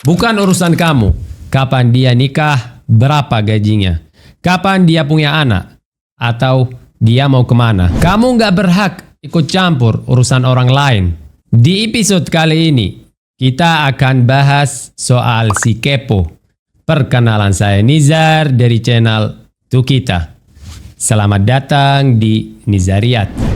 Bukan urusan kamu. Kapan dia nikah, berapa gajinya, kapan dia punya anak, atau dia mau kemana. Kamu nggak berhak ikut campur urusan orang lain. Di episode kali ini, kita akan bahas soal si kepo. Perkenalan, saya Nizar dari channel Tukita. Selamat datang di Nizariat.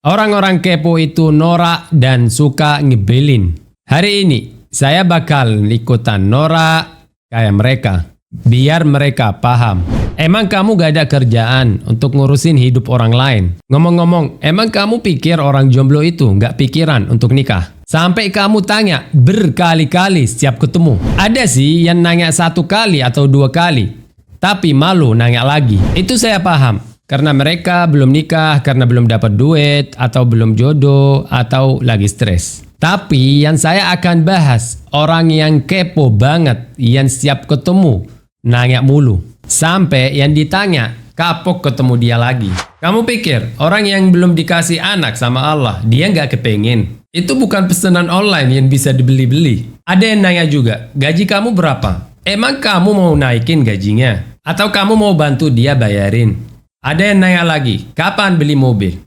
Orang-orang kepo itu norak dan suka ngebelin. Hari ini, saya bakal ikutan norak kayak mereka. Biar mereka paham. Emang kamu gak ada kerjaan untuk ngurusin hidup orang lain? Ngomong-ngomong, emang kamu pikir orang jomblo itu gak pikiran untuk nikah? Sampai kamu tanya berkali-kali setiap ketemu. Ada sih yang nanya 1 kali atau 2 kali. Tapi malu nanya lagi. Itu saya paham. Karena mereka belum nikah, karena belum dapat duit, atau belum jodoh, atau lagi stres. Tapi yang saya akan bahas, orang yang kepo banget, yang setiap ketemu, nanya mulu. Sampai yang ditanya, kapok ketemu dia lagi. Kamu pikir, orang yang belum dikasih anak sama Allah, dia nggak kepengen? Itu bukan pesanan online yang bisa dibeli-beli. Ada yang nanya juga, gaji kamu berapa? Emang kamu mau naikin gajinya? Atau kamu mau bantu dia bayarin? Ada yang nanya lagi, kapan beli mobil?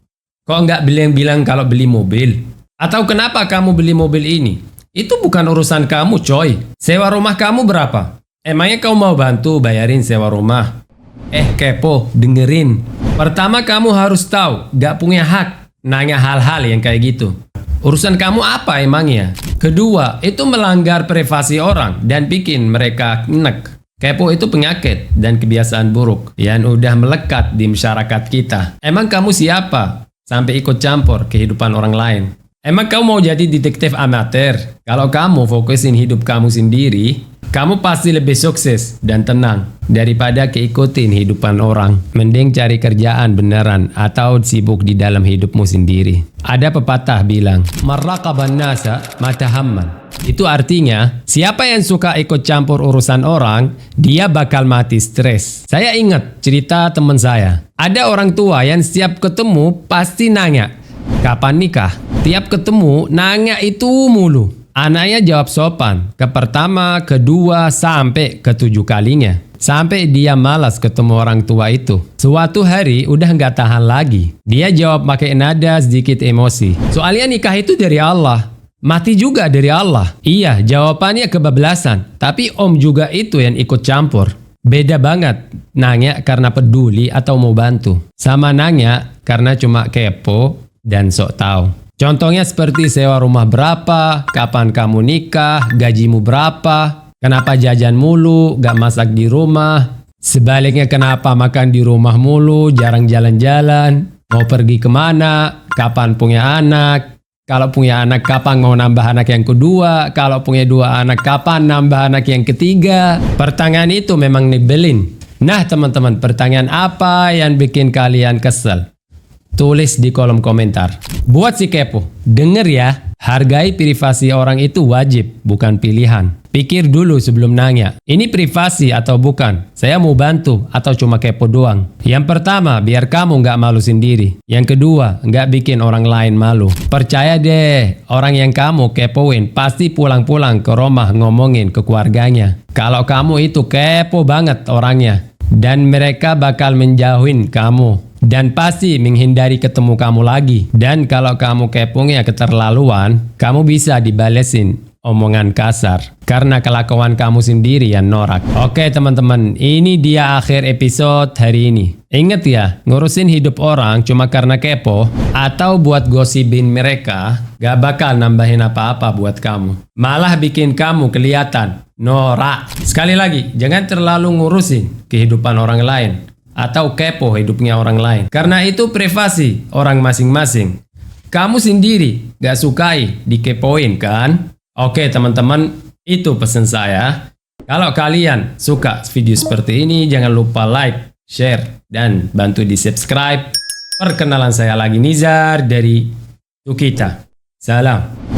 Kok nggak bilang kalau beli mobil? Atau kenapa kamu beli mobil ini? Itu bukan urusan kamu, coy. Sewa rumah kamu berapa? Emangnya kamu mau bantu bayarin sewa rumah? Kepo, dengerin. Pertama kamu harus tahu, nggak punya hak nanya hal-hal yang kayak gitu. Urusan kamu apa emangnya? Kedua, itu melanggar privasi orang dan bikin mereka enek. Kepo itu penyakit dan kebiasaan buruk yang udah melekat di masyarakat kita. Emang kamu siapa sampai ikut campur kehidupan orang lain? Emang kamu mau jadi detektif amatir? Kalau kamu fokusin hidup kamu sendiri, kamu pasti lebih sukses dan tenang daripada keikutin hidupan orang. Mending cari kerjaan beneran atau sibuk di dalam hidupmu sendiri. Ada pepatah bilang, marraqaban nasa matahamman. Itu artinya, siapa yang suka ikut campur urusan orang, dia bakal mati stres. Saya ingat cerita teman saya. Ada orang tua yang setiap ketemu pasti nanya, kapan nikah? Tiap ketemu nanya itu mulu. Anaknya jawab sopan, ke pertama, kedua, sampai ke-7 kalinya. Sampai dia malas ketemu orang tua itu. Suatu hari udah nggak tahan lagi. Dia jawab pakai nada sedikit emosi. Soalnya nikah itu dari Allah. Mati juga dari Allah. Iya, jawabannya kebablasan. Tapi om juga itu yang ikut campur. Beda banget. Nanya karena peduli atau mau bantu. Sama nanya karena cuma kepo dan sok tahu. Contohnya seperti sewa rumah berapa, kapan kamu nikah, gajimu berapa, kenapa jajan mulu, gak masak di rumah. Sebaliknya kenapa makan di rumah mulu, jarang jalan-jalan, mau pergi kemana, kapan punya anak. Kalau punya anak, kapan mau nambah anak yang kedua? Kalau punya 2 anak, kapan nambah anak yang ketiga? Pertanyaan itu memang nebelin. Nah teman-teman, pertanyaan apa yang bikin kalian kesel? Tulis di kolom komentar. Buat si kepo, denger ya. Hargai privasi orang itu wajib, bukan pilihan. Pikir dulu sebelum nanya, ini privasi atau bukan? Saya mau bantu atau cuma kepo doang? Yang pertama, biar kamu nggak malu sendiri. Yang kedua, nggak bikin orang lain malu. Percaya deh, orang yang kamu kepoin pasti pulang-pulang ke rumah ngomongin ke keluarganya. Kalau kamu itu kepo banget orangnya. Dan mereka bakal menjauhin kamu. Dan pasti menghindari ketemu kamu lagi. Dan kalau kamu keponya keterlaluan, kamu bisa dibalesin omongan kasar. Karena kelakuan kamu sendiri yang norak. Oke teman-teman, ini dia akhir episode hari ini. Ingat ya, ngurusin hidup orang cuma karena kepo atau buat gosipin mereka, gak bakal nambahin apa-apa buat kamu. Malah bikin kamu kelihatan norak. Sekali lagi, jangan terlalu ngurusin kehidupan orang lain. Atau kepo hidupnya orang lain. Karena itu privasi orang masing-masing. Kamu sendiri gak sukai dikepoin kan? Oke teman-teman, itu pesan saya. Kalau kalian suka video seperti ini, jangan lupa like, share, dan bantu di subscribe. Perkenalan saya lagi Nizar dari Tukita. Salam.